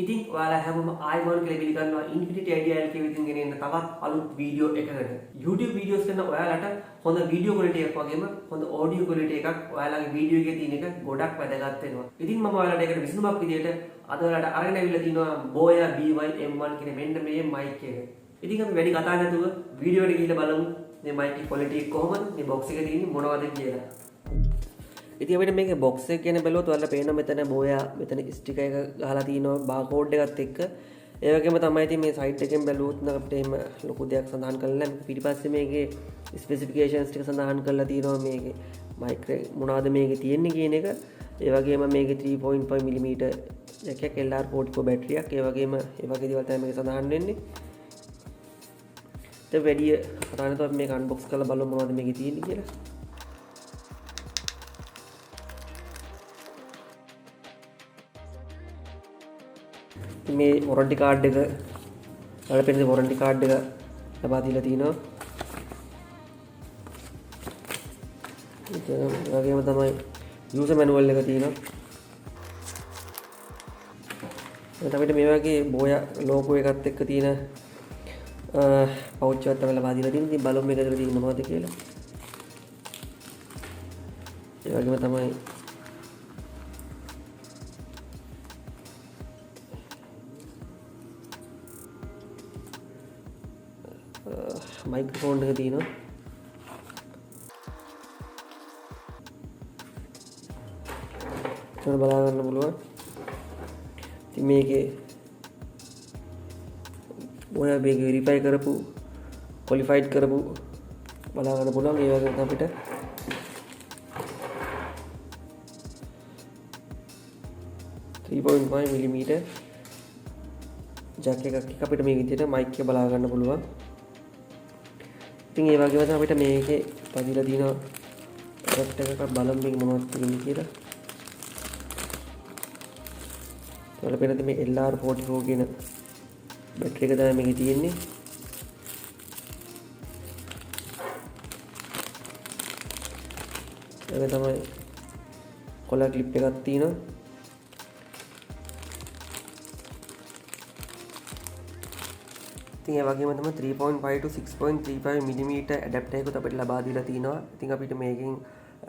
ඉතින් ඔයාලා හැමෝම ආයිබෝන් කියලා පිළිගන්නවා ඉන්ෆිනිටි අයිඩියා එකේ විදිහින් ගෙනෙන තවත් අලුත් වීඩියෝ එකකට. YouTube වීඩියෝස් කරන ඔයාලට හොඳ වීඩියෝ ක්වොලිටි එකක් වගේම හොඳ ඔඩියෝ ක්වොලිටි එකක් ඔයාලගේ වීඩියෝ එකේ තියෙන එක ගොඩක් වැදගත් වෙනවා. ඉතින් මම ඔයාලට ඒකට විසඳුමක් විදියට අද ඔයාලට අරගෙන ඇවිල්ලා තිනවා BOYA by-M1 කියන මෙන්න මේ මයික් එක. ඉතින් අපි වැඩි කතා නැතුව වීඩියෝ එකට ගිහිල්ලා බලමු මේ මයික් එකේ ක්වොලිටි එක කොහොමද මේ බොක්ස් එකේ තියෙන්නේ මොනවද කියලා. ඉතින් අපිට මේකේ බොක්ස් එක ගැන බැලුවොත් ඔයාලට පේනවා මෙතන BOYA මෙතන ස්ටිකර් එක ගහලා තියෙනවා බාකෝඩ් එකත් එක්ක. ඒ වගේම තමයි ඉතින් මේ සයිට් එකෙන් බැලුවොත් නම් අපිට එහෙම ලොකු දෙයක් සඳහන් කරලා නැහැ. පිටිපස්සේ මේකේ ස්පෙસિෆිකේෂන්ස් ටික සඳහන් කරලා තියෙනවා මේකේ මයික් මොනවද මේකේ තියෙන්නේ කියන එක. ඒ වගේම මේකේ 3.5 mm ජැක් එක LR44 බැටරියක්. ඒ වගේම ඒ වගේ දේවල් තමයි මේකේ සඳහන් වෙන්නේ. ඒ වැඩි කතා නැතුව අපි මේක අන්බොක්ස් කරලා බලමු මොනවද මේකේ තියෙන්නේ කියලා. මේ වොරන්ටි කාඩ් එක වල පෙන්නේ වොරන්ටි කාඩ් එක ලබා දීලා තිනවා. ඒ වගේම තමයි යූසර් මැනුවල් එක තියෙනවා. එතකොට අපිට මේ වගේ BOYA ලෝගෝ එකත් එක්ක තියෙන පවුච් එකක් තමයි ලබා දීලා තියෙන්නේ. ඉතින් බලමු මේක ඇතුලේ තියෙන්නේ මොනවද කියලා. ඒ වගේම තමයි මයික්‍රොෆෝන් එක තියෙනවා. ඒක බලා ගන්න පුළුවන්. ඉතින් මේකේ BOYA මේක වෙරිෆයි කරපු ක්වොලිෆයිඩ් කරපු බලා ගන්න පුළුවන්. ඒ වගේම අපිට .5 mm ජැක් එකක් අපිට මේ විදිහට මයික් එක බලා ගන්න පුළුවන්. ඉතින් ඒ වගේම තමයි අපිට මේකේ පදිලා දින රෙක්ට් එකක් බලමු මේක මොනවද තියෙන්නේ කියලා. ඔයාලා පේනද මේ LR44 කියන බැටරි එක තමයි මේකේ තියෙන්නේ. ඒක තමයි කොලා ක්ලිප් එකක් තියෙනවා. ඉතින් ඒ වගේම තමයි 3.5 to 6.35 mm ඇඩැප්ටර් එකකුත් අපිට ලබා දීලා තිනවා. ඉතින් අපිට මේකෙන්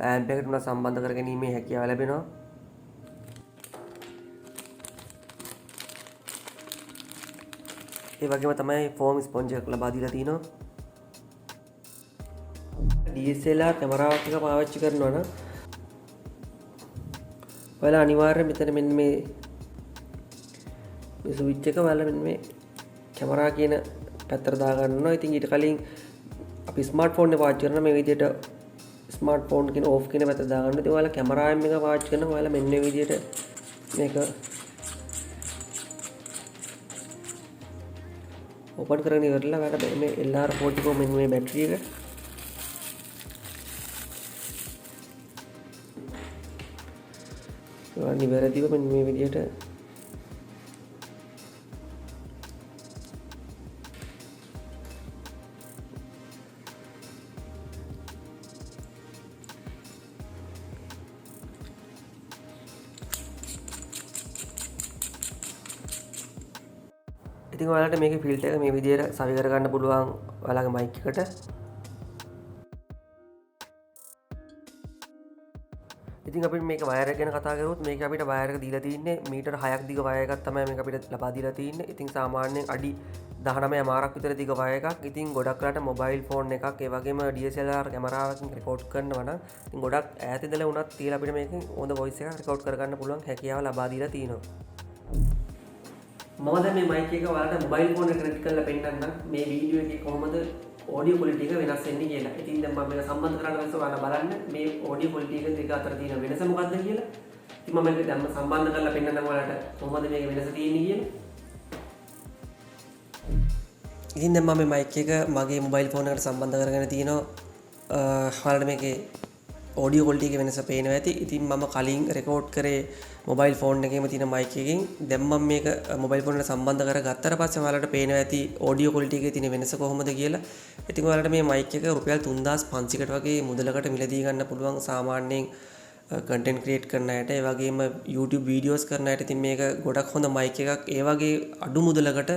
ඇම්ප් එකට උනා සම්බන්ධ කරගැනීමේ හැකියාව ලැබෙනවා. ඒ වගේම තමයි ෆෝම් ස්පොන්ජ් එකක් ලබා දීලා තිනවා. DSLR කැමරාවක් එක පාවිච්චි කරනවා නම් ඔයාලා අනිවාර්යයෙන් මෙතන මෙන්න මේ ස්විච් එක ඔයාලා මෙන්න මේ කැමරා කියන පැත්තට දා ගන්නවා. ඉතින් ඊට කලින් අපි ස්මාර්ට්ෆෝන් එක පාවිච්චි කරන මේ විදිහට ස්මාර්ට්ෆෝන් කියන ඕෆ් කියන පැත්තට දා ගන්නවා. ඉතින් ඔයාලා කැමරාවෙන් එක පාවිච්චි කරනවා. ඔයාලා මෙන්න මේ විදිහට මේක ඕපන් කරගෙන ඉවරලා ඔයාලට මේ LR44 මෙන්න මේ බැටරි එක ඔයාලා නිවැරදිව මෙන්න මේ විදිහට ඉතින් ඔයාලට මේකේ ෆිල්ටර් එක මේ විදිහට සවි කර ගන්න පුළුවන් ඔයාලගේ මයික් එකට. ඉතින් අපි මේක වයර් එක ගැන කතා කරුවොත් මේක අපිට වයර් එක දීලා තින්නේ මීටර 6ක් දිග වයර් එකක් තමයි මේක අපිට ලබා දීලා තින්නේ. ඉතින් සාමාන්‍යයෙන් අඩි 19මාරක් විතර දිග වයර් එකක්. ඉතින් ගොඩක් වෙලාට මොබයිල් ෆෝන් එකක් ඒ වගේම DSLR කැමරාවකින් රෙකෝඩ් කරනවා නම් ඉතින් ගොඩක් ඈත ඉඳලා වුණත් තියලා අපිට මේකෙන් හොඳ වොයිස් එකක් රෙකෝඩ් කරගන්න පුළුවන් හැකියාව ලබා දීලා තිනවා. මම දැන් මේ මයික් එක ඔයාලට මොබයිල් ෆෝන් එකට කනෙක්ට් කරලා පෙන්නන්නම් මේ වීඩියෝ එකේ කොහොමද ඔඩියෝ ක්වොලිටි එක වෙනස් වෙන්නේ කියලා. ඉතින් දැන් මම මේක සම්බන්ධ කරලා පස්සේ ඔයාලා බලන්න මේ ඔඩියෝ ක්වොලිටි එක දෙක අතර තියෙන වෙනස මොකක්ද කියලා. ඉතින් මම මේක දැන් සම්බන්ධ කරලා පෙන්නන්නම් ඔයාලට කොහොමද මේක වෙනස තියෙන්නේ කියලා. ඉතින් දැන් මම මේ මයික් එක මගේ මොබයිල් ෆෝන් එකට සම්බන්ධ කරගෙන තිනවා. ඔයාලට මේකේ ඔඩියෝ ක්වොලිටි එක වෙනස පේනවා ඇති. ඉතින් මම කලින් රෙකෝඩ් කරේ මොබයිල් ෆෝන් එකේම තියෙන මයික් එකකින්. දැන් මම මේක මොබයිල් ෆෝන් එකට සම්බන්ධ කරගත්තට පස්සේ ඔයාලට පේනවා ඇති ඔඩියෝ ක්වොලිටි එකේ තියෙන වෙනස කොහොමද කියලා. ඉතින් ඔයාලට මේ මයික් එක රුපියල් 3500කට වගේ මුදලකට මිලදී ගන්න පුළුවන්. සාමාන්‍යයෙන් කන්ටෙන්ට් ක්‍රියේට් කරන අයට ඒ වගේම YouTube වීඩියෝස් කරන අයට ඉතින් මේක ගොඩක් හොඳ මයික් එකක්. ඒ වගේ අඩු මුදලකට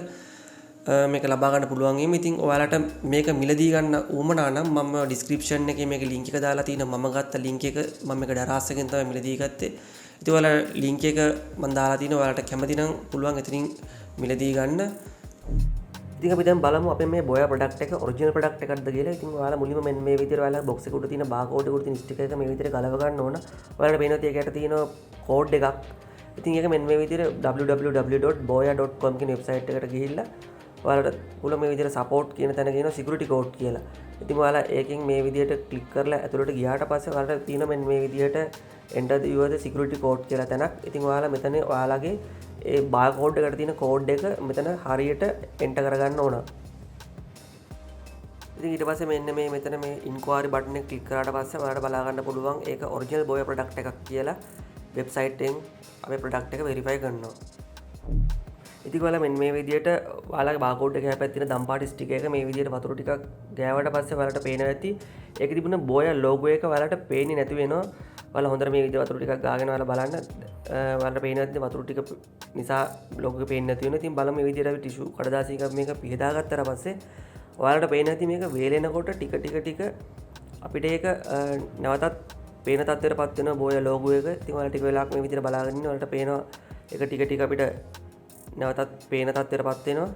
මේක ලබා ගන්න පුළුවන්. එහෙනම් ඉතින් ඔයාලට මේක මිලදී ගන්න උවමනා නම් මම ඩිස්ක්‍රිප්ෂන් එකේ මේක ලින්ක් එක දාලා තියෙනවා. මම ගත්ත ලින්ක් එක මම මේක ඩරාස් එකෙන් තමයි මිලදී ගත්තේ. ඉතින් ඔයාලා ලින්ක් එක මම දාලා තිනවා. ඔයාලට කැමති නම් පුළුවන් එතනින් මිලදී ගන්න. ඉතින් අපි දැන් බලමු අපේ මේ බොයා ප්‍රොඩක්ට් එක ඔරිජිනල් ප්‍රොඩක්ට් එකක්ද කියලා. ඉතින් ඔයාලා මුලින්ම මෙන්න මේ විදිහට ඔයාලා බොක්ස් එක උඩ තියෙන බාකෝඩ් එක උඩ තියෙන ස්ටිකර් එක මේ විදිහට ගලව ගන්න ඕන. ඔයාලට පේනවා ඒකට තියෙන කෝඩ් එකක්. ඉතින් ඒක මෙන්න මේ විදිහට www.boya.com කියන වෙබ්සයිට් එකට ගිහිල්ලා ඔයාලට පුළුවන් මේ විදිහට support කියන තැන කියනවා security code කියලා. ඉතින් ඔයාලා ඒකෙන් මේ විදිහට ක්ලික් කරලා ඇතුළට ගියාට පස්සේ ඔයාලට තියෙන මෙන්න මේ විදිහට enter the security code කියලා තැනක්. ඉතින් ඔයාලා මෙතන ඔයාලගේ ඒ බාර්කෝඩ් එකට තියෙන කෝඩ් එක මෙතන හරියට එන්ටර් කරගන්න ඕන. ඉතින් ඊට පස්සේ මෙන්න මේ මෙතන මේ ඉන්ක්වයරි බටන් එක ක්ලික් කරාට පස්සේ ඔයාලට බලා ගන්න පුළුවන් ඒක ඔරිජිනල් බෝයා ප්‍රොඩක්ට් එකක් කියලා වෙබ්සයිට් එකෙන් අපේ ප්‍රොඩක්ට් එක වෙරිෆයි කරනවා. ඉතින් ඔයාලා මෙන්න මේ විදිහට ඔයාලගේ බාර්කෝඩ් එක හැපැත්තේ තියෙන දම්පාටි ස්ටිකර් එක මේ විදිහට වතුර ටිකක් ගෑවට පස්සේ ඔයාලට පේනවා ඇති ඒකේ තිබුණ බෝයා ලෝගෝ එක ඔයාලට පේන්නේ නැති වෙනවා. ඔයාලා හොඳට මේ විදිහට වතුර ටිකක් ගාගෙන ඔයාලා බලන්න ඔයාලට පේනවා ඇති වතුර ටික නිසා ලෝගෝ එක පේන්නේ නැති වෙනවා. ඉතින් බලමු මේ විදිහට අපි ටිෂු කඩදාසියක මේක පිහදා ගත්තට පස්සේ ඔයාලට පේනවා ඇති මේක වේලෙනකොට ටික අපිට ඒක නැවතත් පේන තත්ත්වයටපත් වෙනවා බෝයා ලෝගෝ එක. ඉතින් ඔයාලා ටික වෙලාවක් මේ විදිහට බලාගෙන ඉන්න ඔයාලට පේනවා ඒක ටික අපිට නැවතත් පේන තත්ත්වයටපත් වෙනවා.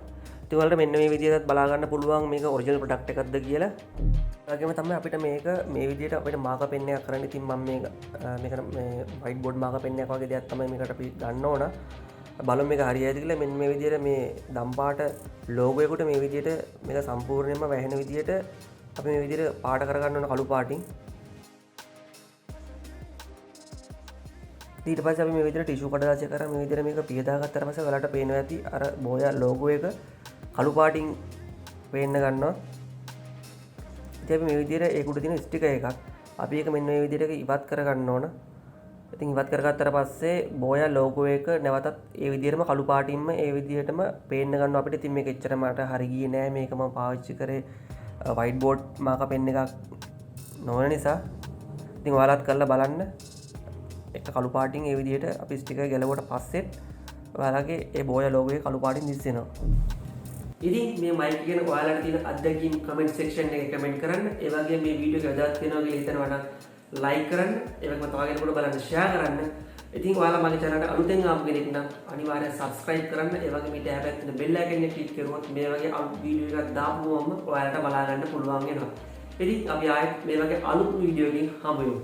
ඉතින් ඔයාලට මෙන්න මේ විදිහට බලා ගන්න පුළුවන් මේක ඔරිජිනල් ප්‍රොඩක්ට් එකක්ද කියලා. ඒ වගේම තමයි අපිට මේක මේ විදිහට අපිට මාකප් පෙන් එකක් කරන්න. ඉතින් මම මේක මේ වයිට් බෝඩ් මාකප් පෙන් එකක් වගේ දෙයක් තමයි මේකට අපි ගන්න ඕන. බලමු මේක හරියයිද කියලා. මෙන්න මේ විදිහට මේ දම්පාට ලෝගෝ එකට මේ විදිහට මේක සම්පූර්ණයෙන්ම වැහෙන විදිහට අපි මේ විදිහට පාට කරගන්න ඕන කළු පාටින්. ඊට පස්සේ අපි මේ විදිහට ටිෂු කඩදාසිය කරා මේ විදිහට මේක පියදා ගත්තට පස්සේ ඔයාලට පේනවා ඇති අර බෝයා ලෝගෝ එක කළු පාටින් පේන්න ගන්නවා. ඉතින් අපි මේ විදිහට ඒක උඩ තියෙන ස්ටිකර් එකක් අපි ඒක මෙන්න මේ විදිහට ඉවත් කරගන්න ඕන. ඉතින් ඉවත් කරගත්තට පස්සේ බෝයා ලෝගෝ එක නැවතත් ඒ විදිහටම කළු පාටින්ම ඒ විදිහටම පේන්න ගන්නවා අපිට. ඉතින් මේක එච්චර මට හරි ගියේ නෑ. මේක මම පාවිච්චි කරේ වයිට් බෝඩ් මාකප් පෙන් එකක් නොවන නිසා. ඉතින් ඔයාලත් කරලා බලන්න. එක කළු පාටින් ඒ විදිහට අපි ස්ටිකර් ගැලවුවට පස්සෙත් ඔයාලගේ ඒ බෝයා ලෝගෝ එක කළු පාටින් දිස්සෙනවා. ඉතින් මේ මයික් ගැන ඔයාලට තියෙන අත්දැකීම් කමෙන්ට් සෙක්ෂන් එකේ කමෙන්ට් කරන්න. ඒ වගේම මේ වීඩියෝ එක වැදගත් වෙනවා කියලා හිතනවනම් ලයික් කරන්න. ඒ වගේම තව කෙනෙකුට බලන්න ෂෙයා කරන්න. ඉතින් ඔයාලා මගේ channel එකට අලුතෙන් ආපු කෙනෙක් නම් අනිවාර්යයෙන් subscribe කරන්න. ඒ වගේම ඊට හැබැයි තියෙන bell icon එක ක්ලික් කරුවොත් මේ වගේ අලුත් වීඩියෝ එකක් දාපුවම ඔයාලට බලා ගන්න පුළුවන් වෙනවා. ඉතින් අපි ආයෙත් මේ වගේ අලුත් වීඩියෝ එකකින් හමු වෙමු.